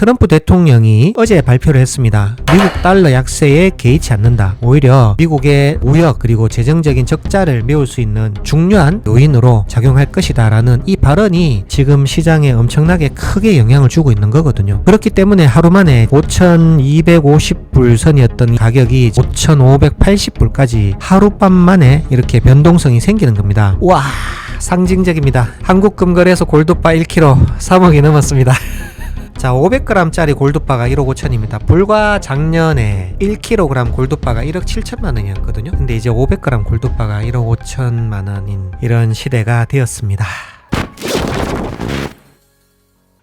트럼프 대통령이 어제 발표를 했습니다. 미국 달러 약세에 개의치 않는다. 오히려 미국의 무역 그리고 재정적인 적자를 메울 수 있는 중요한 요인으로 작용할 것이다 라는 이 발언이 지금 시장에 엄청나게 크게 영향을 주고 있는 거거든요. 그렇기 때문에 하루 만에 5,250불 선이었던 가격이 5,580불까지 하룻밤 만에 이렇게 변동성이 생기는 겁니다. 와, 상징적입니다. 한국금거래소 골드바 1kg 3억이 넘었습니다. 자, 500g짜리 골드바가 1억 5천입니다. 불과 작년에 1kg 골드바가 1억 7천만 원이었거든요. 근데 이제 500g 골드바가 1억 5천만 원인 이런 시대가 되었습니다.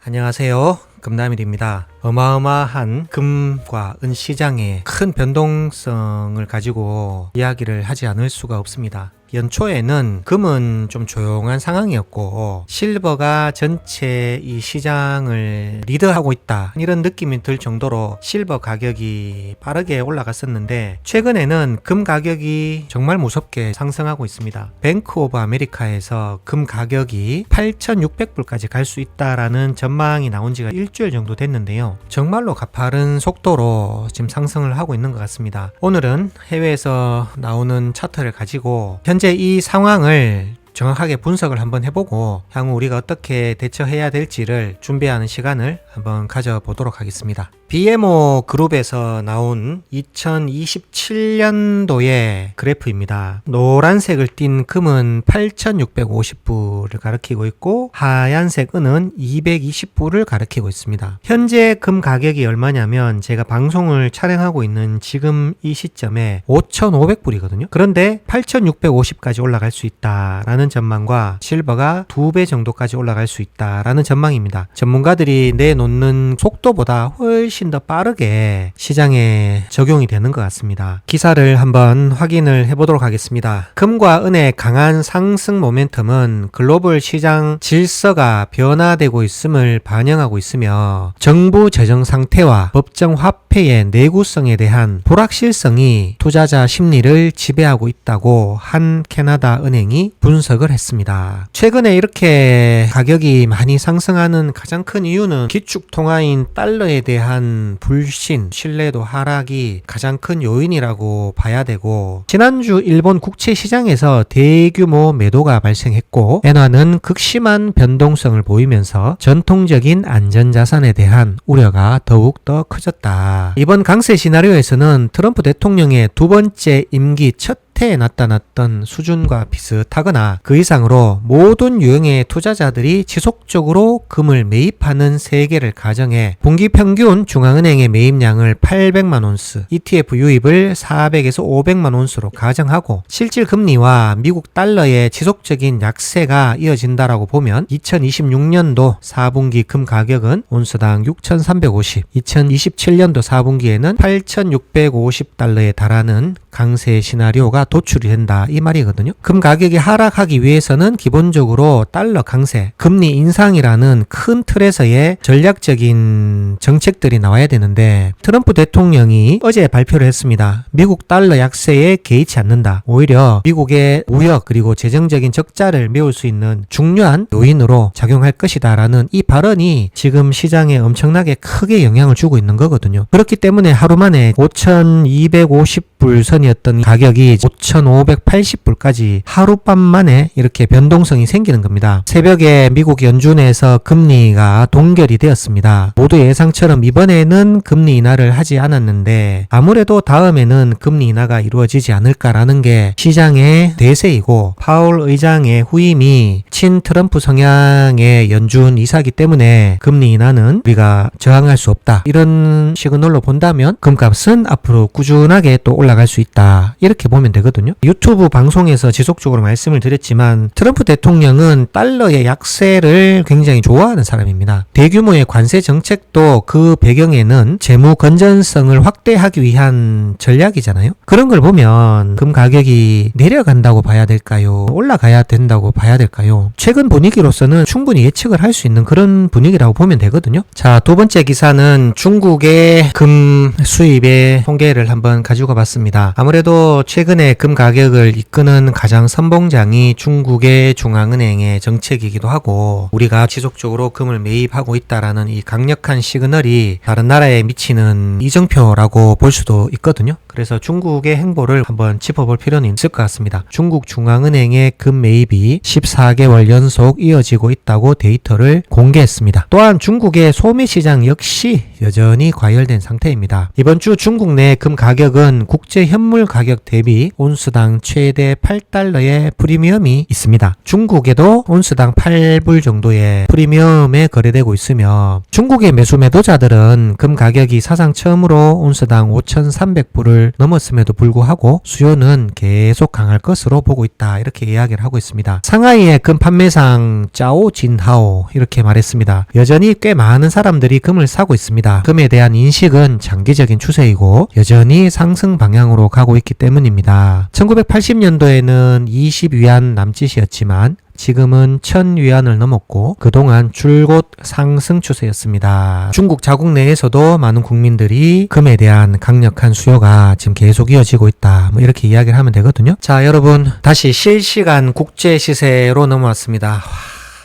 안녕하세요. 금남일입니다. 어마어마한 금과 은 시장의 큰 변동성을 가지고 이야기를 하지 않을 수가 없습니다. 연초에는 금은 좀 조용한 상황이었고 실버가 전체 이 시장을 리드하고 있다 이런 느낌이 들 정도로 실버 가격이 빠르게 올라갔었는데 최근에는 금 가격이 정말 무섭게 상승하고 있습니다. 뱅크 오브 아메리카에서 금 가격이 8,600불까지 갈 수 있다라는 전망이 나온 지가 일주일 정도 됐는데요. 정말로 가파른 속도로 지금 상승을 하고 있는 것 같습니다. 오늘은 해외에서 나오는 차트를 가지고 현재 이 상황을 정확하게 분석을 한번 해보고 향후 우리가 어떻게 대처해야 될지를 준비하는 시간을 한번 가져보도록 하겠습니다. BMO 그룹에서 나온 2027년도의 그래프입니다. 노란색을 띤 금은 8,650불을 가리키고 있고 하얀색 은은 220불을 가리키고 있습니다. 현재 금 가격이 얼마냐면 제가 방송을 촬영하고 있는 지금 이 시점에 5,500불이거든요. 그런데 8,650까지 올라갈 수 있다라는 전망과 실버가 2배 정도까지 올라갈 수 있다라는 전망입니다. 전문가들이 내놓는 속도보다 훨씬 더 빠르게 시장에 적용이 되는 것 같습니다. 기사를 한번 확인을 해보도록 하겠습니다. 금과 은의 강한 상승 모멘텀은 글로벌 시장 질서가 변화되고 있음을 반영하고 있으며 정부 재정 상태와 법정 화폐의 내구성에 대한 불확실성이 투자자 심리를 지배하고 있다고 한 캐나다 은행이 분석을 했습니다. 최근에 이렇게 가격이 많이 상승하는 가장 큰 이유는 기축 통화인 달러에 대한 불신, 신뢰도 하락이 가장 큰 요인이라고 봐야 되고 지난주 일본 국채 시장에서 대규모 매도가 발생했고 엔화는 극심한 변동성을 보이면서 전통적인 안전자산에 대한 우려가 더욱더 커졌다. 이번 강세 시나리오에서는 트럼프 대통령의 두 번째 임기 첫 해에 나타났던 수준과 비슷하거나 그 이상으로 모든 유형의 투자자들이 지속적으로 금을 매입하는 세계를 가정해 분기 평균 중앙은행의 매입량을 800만 온스, ETF 유입을 400에서 500만 온스로 가정하고 실질 금리와 미국 달러의 지속적인 약세가 이어진다라고 보면 2026년도 4분기 금 가격은 온스당 6,350, 2027년도 4분기에는 8,650달러에 달하는 강세 시나리오가 도출이 된다 이 말이거든요. 금 가격이 하락하기 위해서는 기본적으로 달러 강세, 금리 인상이라는 큰 틀에서의 전략적인 정책들이 나와야 되는데 트럼프 대통령이 어제 발표를 했습니다. 미국 달러 약세에 개의치 않는다. 오히려 미국의 무역 그리고 재정적인 적자를 메울 수 있는 중요한 요인으로 작용할 것이다 라는 이 발언이 지금 시장에 엄청나게 크게 영향을 주고 있는 거거든요. 그렇기 때문에 하루 만에 5,250불 선이었던 가격이 5,580불까지 하룻밤 만에 이렇게 변동성이 생기는 겁니다. 새벽에 미국 연준에서 금리가 동결이 되었습니다. 모두 예상처럼 이번에는 금리 인하를 하지 않았는데 아무래도 다음에는 금리 인하가 이루어지지 않을까라는 게 시장의 대세이고 파월 의장의 후임이 친 트럼프 성향의 연준 이사기 때문에 금리 인하는 우리가 저항할 수 없다. 이런 시그널로 본다면 금값은 앞으로 꾸준하게 또 올라갈 수 있다. 이렇게 보면 되거든요. 유튜브 방송에서 지속적으로 말씀을 드렸지만 트럼프 대통령은 달러의 약세를 굉장히 좋아하는 사람입니다. 대규모의 관세 정책도 그 배경에는 재무 건전성을 확대하기 위한 전략이잖아요. 그런 걸 보면 금 가격이 내려간다고 봐야 될까요? 올라가야 된다고 봐야 될까요? 최근 분위기로서는 충분히 예측을 할 수 있는 그런 분위기라고 보면 되거든요. 자, 두 번째 기사는 중국의 금 수입의 통계를 한번 가지고 봤습니다. 있습니다. 아무래도 최근에 금 가격을 이끄는 가장 선봉장이 중국의 중앙은행의 정책이기도 하고 우리가 지속적으로 금을 매입하고 있다라는 이 강력한 시그널이 다른 나라에 미치는 이정표라고 볼 수도 있거든요. 그래서 중국의 행보를 한번 짚어볼 필요는 있을 것 같습니다. 중국 중앙은행의 금 매입이 14개월 연속 이어지고 있다고 데이터를 공개했습니다. 또한 중국의 소매 시장 역시 여전히 과열된 상태입니다. 이번 주 중국 내 금 가격은 국제 현물 가격 대비 온스당 최대 8달러의 프리미엄이 있습니다. 중국에도 온스당 8불 정도의 프리미엄에 거래되고 있으며 중국의 매수 매도자들은 금 가격이 사상 처음으로 온스당 5,300불을 넘었음에도 불구하고 수요는 계속 강할 것으로 보고 있다. 이렇게 이야기를 하고 있습니다. 상하이의 금 판매상 짜오 진하오 이렇게 말했습니다. 여전히 꽤 많은 사람들이 금을 사고 있습니다. 금에 대한 인식은 장기적인 추세이고 여전히 상승 방향으로 가고 있기 때문입니다. 1980년도에는 20위안 남짓이었지만 지금은 1000위안을 넘었고 그동안 줄곧 상승 추세였습니다. 중국 자국 내에서도 많은 국민들이 금에 대한 강력한 수요가 지금 계속 이어지고 있다. 뭐 이렇게 이야기를 하면 되거든요. 자, 여러분 다시 실시간 국제 시세로 넘어왔습니다.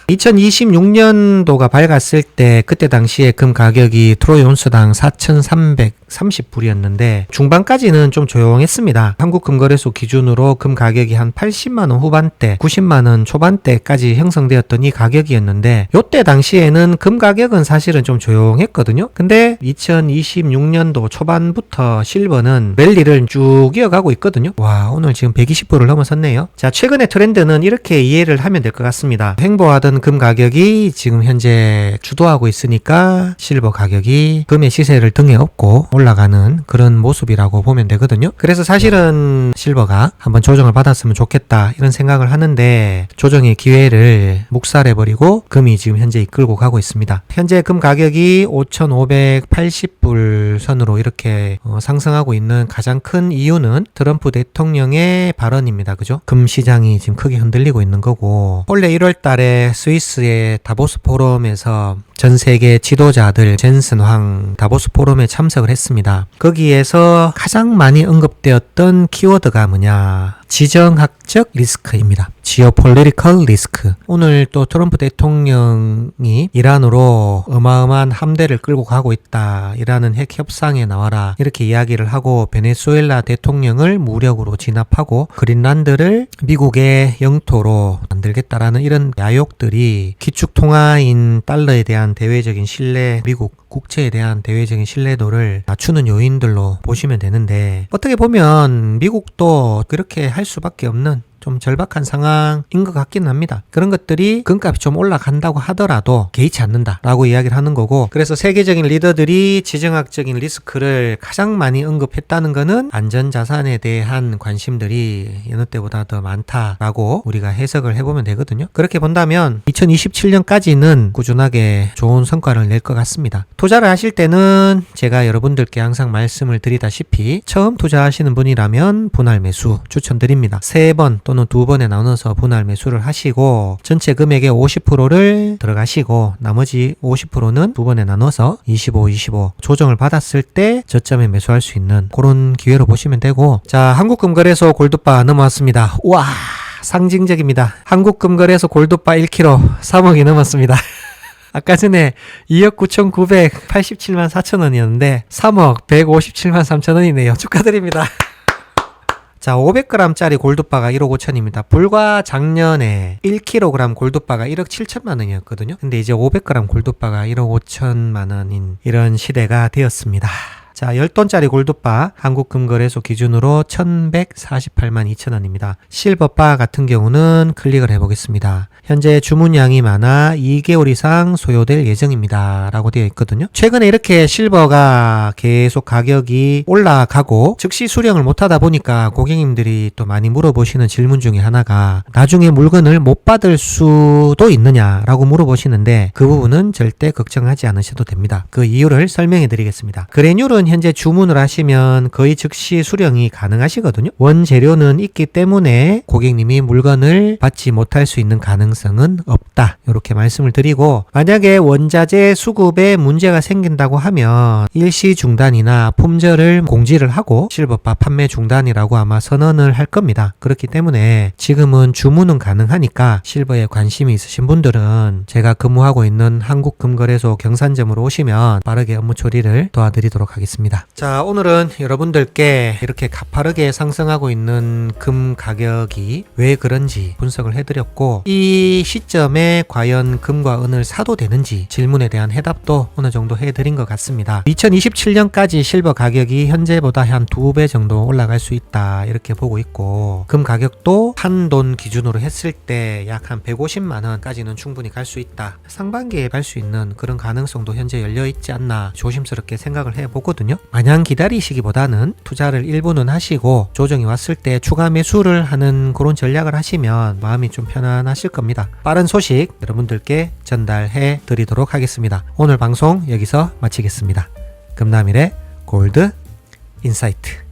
2026년도가 밝았을 때 그때 당시에 금 가격이 트로이 온스당 4,330불이었는데 중반까지는 좀 조용했습니다. 한국금거래소 기준으로 금 가격이 한 80만원 후반대, 90만원 초반대까지 형성되었던 이 가격이었는데 요때 당시에는 금 가격은 사실은 좀 조용했거든요. 근데 2026년도 초반부터 실버는 랠리를 쭉 이어가고 있거든요. 와, 오늘 지금 120불을 넘어섰네요. 자, 최근의 트렌드는 이렇게 이해를 하면 될 것 같습니다. 횡보하던 금 가격이 지금 현재 주도하고 있으니까 실버 가격이 금의 시세를 등에 업고 올라가는 그런 모습이라고 보면 되거든요. 그래서 사실은 실버가 한번 조정을 받았으면 좋겠다 이런 생각을 하는데 조정의 기회를 묵살해버리고 금이 지금 현재 이끌고 가고 있습니다. 현재 금 가격이 5,580불 선으로 이렇게 상승하고 있는 가장 큰 이유는 트럼프 대통령의 발언입니다. 그죠? 금 시장이 지금 크게 흔들리고 있는 거고 원래 1월 달에 스위스의 다보스 포럼에서 전 세계 지도자들 젠슨 황 다보스 포럼에 참석을 했습니다. 거기에서 가장 많이 언급되었던 키워드가 뭐냐? 지정학적 리스크입니다. 지오폴리티컬 리스크. 오늘 또 트럼프 대통령이 이란으로 어마어마한 함대를 끌고 가고 있다. 이란은 핵 협상에 나와라. 이렇게 이야기를 하고 베네수엘라 대통령을 무력으로 진압하고 그린란드를 미국의 영토로 만들겠다라는 이런 야욕들이 기축통화인 달러에 대한 대외적인 신뢰, 미국 국채에 대한 대외적인 신뢰도를 낮추는 요인들로 보시면 되는데 어떻게 보면 미국도 그렇게 할 수밖에 없는 좀 절박한 상황인 것 같긴 합니다. 그런 것들이 금값이 좀 올라간다고 하더라도 개의치 않는다라고 이야기를 하는 거고 그래서 세계적인 리더들이 지정학적인 리스크를 가장 많이 언급했다는 거는 안전자산에 대한 관심들이 여느 때보다 더 많다라고 우리가 해석을 해보면 되거든요. 그렇게 본다면 2027년까지는 꾸준하게 좋은 성과를 낼 것 같습니다. 투자를 하실 때는 제가 여러분들께 항상 말씀을 드리다시피 처음 투자하시는 분이라면 분할 매수 추천드립니다. 3번 또는 2번에 나눠서 분할 매수를 하시고 전체 금액의 50%를 들어가시고 나머지 50%는 2번에 나눠서 25 조정을 받았을 때 저점에 매수할 수 있는 그런 기회로 보시면 되고 자, 한국금거래소 골드바 넘어왔습니다. 우와, 상징적입니다. 한국금거래소 골드바 1kg 3억이 넘었습니다. 아까 전에 2억 9,987만 4천원이었는데 3억 157만 3천원이네요. 축하드립니다. 자, 500g짜리 골드바가 1억 5천입니다. 불과 작년에 1kg 골드바가 1억 7천만 원이었거든요. 근데 이제 500g 골드바가 1억 5천만 원인 이런 시대가 되었습니다. 자, 10돈짜리 골드바 한국금거래소 기준으로 1148만 2천원입니다. 실버바 같은 경우는 클릭을 해보겠습니다. 현재 주문량이 많아 2개월 이상 소요될 예정입니다. 라고 되어 있거든요. 최근에 이렇게 실버가 계속 가격이 올라가고 즉시 수령을 못하다 보니까 고객님들이 또 많이 물어보시는 질문 중에 하나가 나중에 물건을 못 받을 수도 있느냐라고 물어보시는데 그 부분은 절대 걱정하지 않으셔도 됩니다. 그 이유를 설명해 드리겠습니다. 그래듈은 실버는 현재 주문을 하시면 거의 즉시 수령이 가능하시거든요. 원재료는 있기 때문에 고객님이 물건을 받지 못할 수 있는 가능성은 없다. 이렇게 말씀을 드리고, 만약에 원자재 수급에 문제가 생긴다고 하면 일시 중단이나 품절을 공지를 하고 실버바 판매 중단이라고 아마 선언을 할 겁니다. 그렇기 때문에 지금은 주문은 가능하니까 실버에 관심이 있으신 분들은 제가 근무하고 있는 한국금거래소 경산점으로 오시면 빠르게 업무 처리를 도와드리도록 하겠습니다. 자, 오늘은 여러분들께 이렇게 가파르게 상승하고 있는 금 가격이 왜 그런지 분석을 해드렸고, 이 시점에 과연 금과 은을 사도 되는지 질문에 대한 해답도 어느 정도 해드린 것 같습니다. 2027년까지 실버 가격이 현재보다 한 2배 정도 올라갈 수 있다, 이렇게 보고 있고, 금 가격도 한돈 기준으로 했을 때 약 한 150만 원까지는 충분히 갈 수 있다. 상반기에 갈 수 있는 그런 가능성도 현재 열려있지 않나 조심스럽게 생각을 해보거든요. 마냥 기다리시기보다는 투자를 일부는 하시고 조정이 왔을 때 추가 매수를 하는 그런 전략을 하시면 마음이 좀 편안하실 겁니다. 빠른 소식 여러분들께 전달해 드리도록 하겠습니다. 오늘 방송 여기서 마치겠습니다. 금남일의 골드 인사이트.